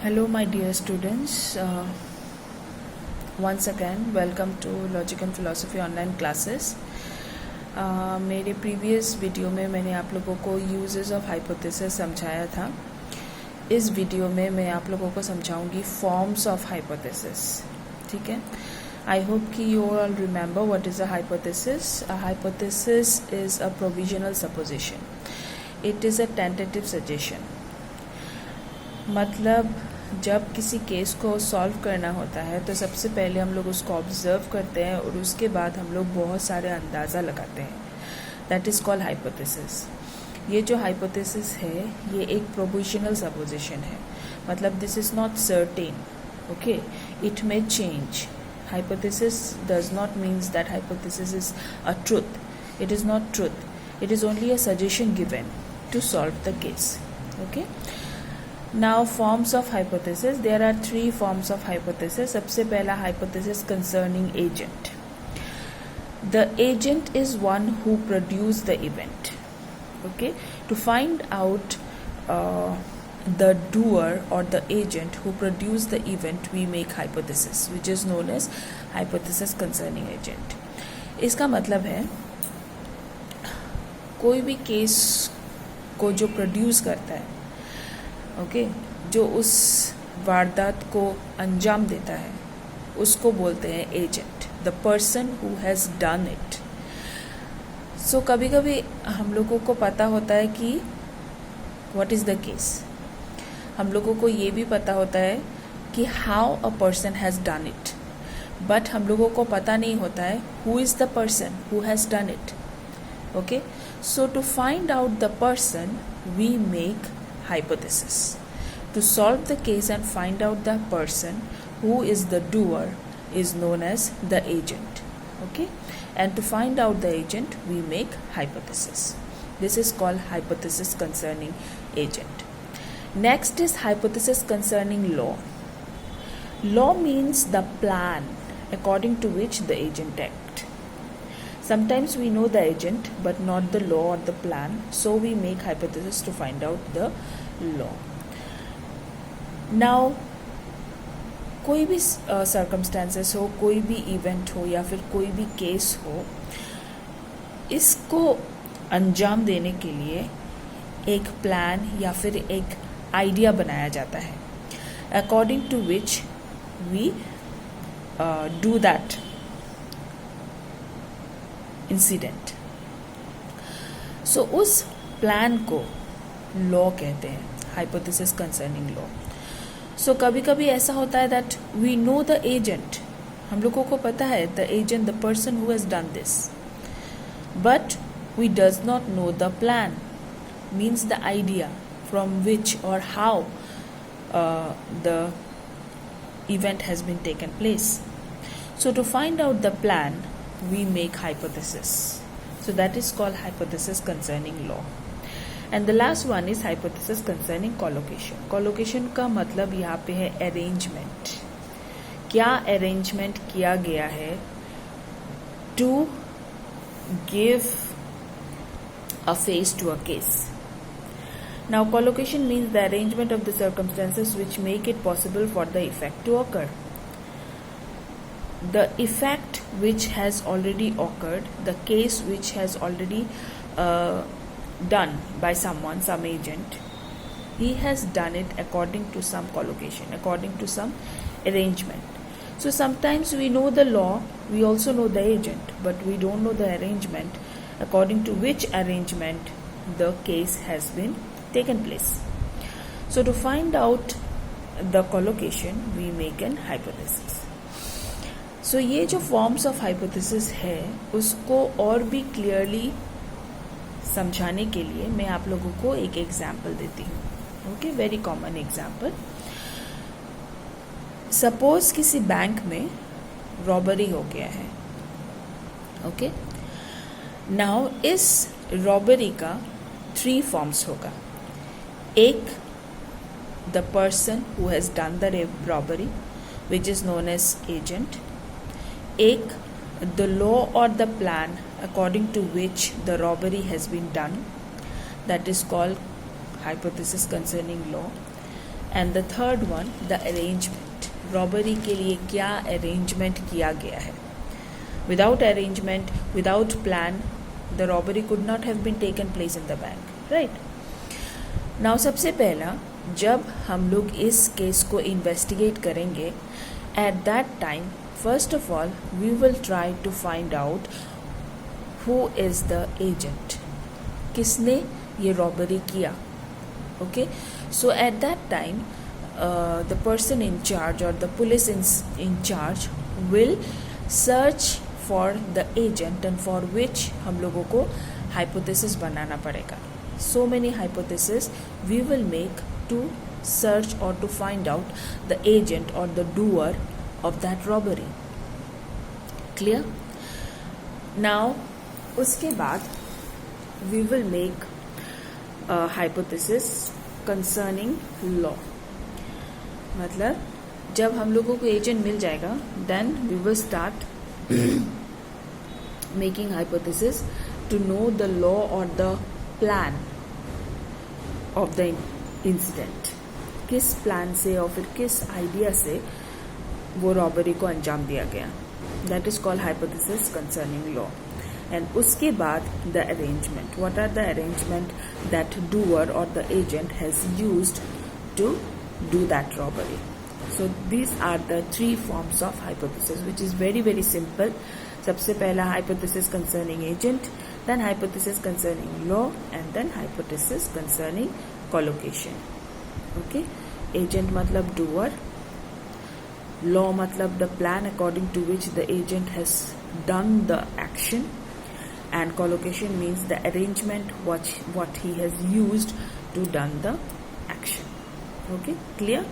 Hello my dear students, once again welcome to Logic and Philosophy online classes. मेरे previous video में मैंने आप लोगों को यूजेस ऑफ हाइपोथेसिस समझाया था. इस वीडियो में मैं आप लोगों को समझाऊंगी फॉर्म्स ऑफ हाइपोथेसिस. ठीक है, आई होप कि you all remember what is a hypothesis. A hypothesis is a provisional supposition. It is a tentative suggestion. मतलब जब किसी केस को सॉल्व करना होता है तो सबसे पहले हम लोग उसको ऑब्जर्व करते हैं और उसके बाद हम लोग बहुत सारे अंदाज़ा लगाते हैं. That is called hypothesis. ये जो हाइपोथेसिस है ये एक प्रोविजनल सपोजिशन है. मतलब this is not certain. Okay, it may change. Hypothesis does not means that hypothesis is a truth. It is not truth. It is only a suggestion given to solve the case. Okay. Now forms of hypothesis. There are three forms of hypothesis. सबसे पहला hypothesis concerning agent. The agent is one who produced the event. Okay. To find out the doer or the agent who produced the event, we make hypothesis, which is known as hypothesis concerning agent. इसका मतलब है कोई भी case को जो produce करता है, okay, जो उस वारदात को अंजाम देता है उसको बोलते हैं agent. The person who has done it. So कभी कभी हम लोगों को पता होता है कि व्हाट इज़ द केस. हम लोगों को ये भी पता होता है कि how a person has done it. But हम लोगों को पता नहीं होता है who is the person who has done it. Okay, so to find out the person we make hypothesis. To solve the case and find out the person who is the doer is known as the agent. Okay, and to find out the agent we make hypothesis. This is called hypothesis concerning agent. Next is hypothesis concerning law. Law means the plan according to which the agent act. Sometimes we know the agent but not the law or the plan, so we make hypothesis to find out the law. Now कोई भी circumstances हो, कोई भी event हो या फिर कोई भी case हो, इसको अंजाम देने के लिए एक plan या फिर एक idea बनाया जाता है according to which we do that incident. So उस प्लान को लॉ कहते हैं, हाइपोथेसिस कंसर्निंग लॉ. सो कभी कभी ऐसा होता है that we know the agent. हम लोगों को पता है the agent, the person who has done this, but we does not know the plan. Means the idea from which और how the event has been taken place. So to find out the plan we make hypothesis. So that is called hypothesis concerning law. And the last one is hypothesis concerning collocation. Collocation का मतलब यहाँ पे है arrangement. क्या arrangement किया गया है to give a face to a case. Now collocation means the arrangement of the circumstances which make it possible for the effect to occur. The effect which has already occurred, the case which has already done by someone, some agent, he has done it according to some collocation, according to some arrangement. So sometimes we know the law, we also know the agent, but we don't know the arrangement according to which arrangement the case has been taken place. So to find out the collocation, we make an hypothesis. सो ये जो forms of hypothesis है उसको और भी clearly समझाने के लिए मैं आप लोगों को एक एग्जाम्पल देती हूँ. Okay, very common example. Suppose किसी बैंक में रॉबरी हो गया है. ओके, नाउ इस रॉबरी का 3 फॉर्म्स होगा. एक, the person who has done the robbery which is known as agent. एक, the law or the plan according to which the robbery has been done, that is called hypothesis concerning law. And the third one the arrangement, robbery के लिए क्या arrangement किया गया है. Without arrangement, without plan, the robbery could not have been taken place in the bank, right. Now सबसे पहला, जब हम लोग इस केस को इन्वेस्टिगेट करेंगे, at that time first of all we will try to find out who is the agent, किसने ये रॉबरी किया. Okay, so at that time the person in charge और the police in charge will search for the agent, and for which हम लोगों को hypothesis बनाना पड़ेगा. So many hypotheses we will make to search or to find out the agent or the doer of that robbery. Clear? Now, उसके बाद we will make a hypothesis concerning law. मतलब जब हम लोगों को एजेंट मिल जाएगा, then we will start making hypothesis to know the law or the plan of the incident, किस plan से और फिर किस आइडिया से वो रॉबरी को अंजाम दिया गया. That is called hypothesis concerning law. And उसके बाद the arrangement, what are the arrangement that doer और the agent has used to do that robbery. So these are the 3 forms of hypothesis which is very very simple. सबसे पहला hypothesis concerning agent, then hypothesis concerning law, and then hypothesis concerning collocation. Okay, agent matlab doer, law matlab the plan according to which the agent has done the action, and collocation means the arrangement what he has used to done the action. Okay, clear?